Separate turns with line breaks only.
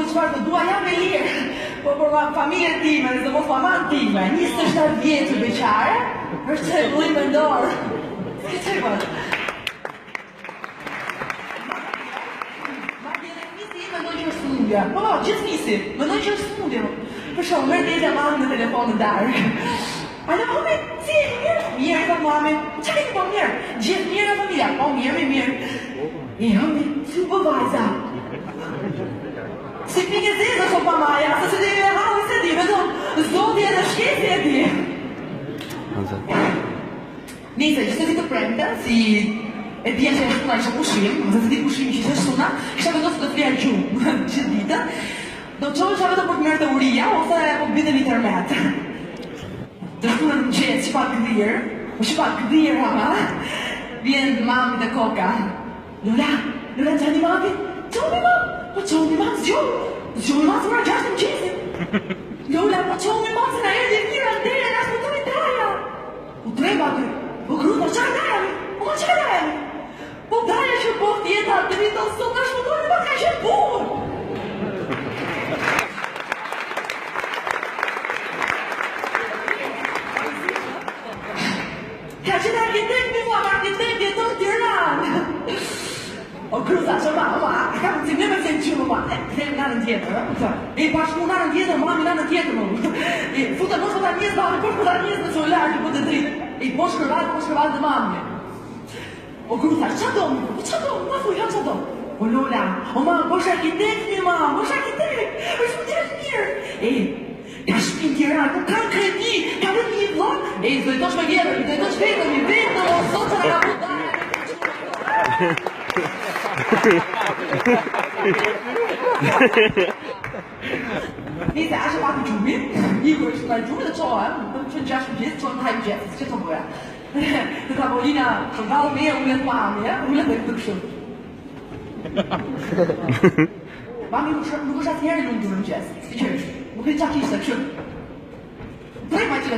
bëj çfarë të dua, jam e lirë. Po për familjen time, dhe mos maman time, 27 vjeç beqare, është çelullim me dorë. Si çfarë? Po, gjithë nisi, më dojnë që është smundja. Për shumë, mërë të jetja mami në telefon në darë. A në mami, si e mirë? Mirë, ka mami. Qa ke po mirë? Gjithë mirë në familja. Po, mirë, mirë. E mami, si u bëvajza. Si pike zezë është o pa maja, se se dhe halë se di, vetëm zoti edhe shkesi e di. Nise, që se si të premte, si... E dhja që e shkuna isha pushim, dhe të di pushimi që isha shkuna, isha vendosë të flja gjumë, gjithë ditë. Do të qovë isha vetëm për të mërë të uria, ose po të bide një termet. Të shkuna në gjithë, që pa këdhirë, që pa këdhirë, ama, vjen mami dhe koka. Lula, gjani mami, qomi mami, po qomi mami, zgjomi mami, zgjomi mami, 6 në qesim. Lula, po qomi mami, se na erdi e mirë, atere, në ashtë më të me daja. U treba të, po gruta, qaj daja, po qaj daja. Po daja që po tjeta të vitë të sot është më dojnë më ka qenë burë. Ka qenë arkitekt një mua, arkitekt jeton në Tiranë. O kruza, që ma, ka më cimë me se në qëmë ma, këtëm në në tjetër, e bashku në në tjetër, mami në në tjetër më. Futë në shkota njës, mami, posh këta njës në solarë, që po të dritë. E posh kërvat dhe mami. O gruta, qa do, ma fuj, qa do? O Lola, o ma, bosh arkitekt një ma, bosh arkitekt, është më tjerë mirë. E, ka shpinë tjera, ku kanë kredi, ka vetë një vlog. E, zdojtosh me vjetër, zdojtosh vetëm, i vetëm, o sot që nga putarë. Nise, ashe pak në gjumë, i ku është nga gjumë dhe qoha, që në gjashë gjithë, që në hajmë gjithë, që të bëja. Në tavolina, që valë me e ullet mami, ullet dhe këtë këshëm. Mami nuk është atë herë në në gjësë, si që është, nuk e qa kishtë të këshëm. Prej ma që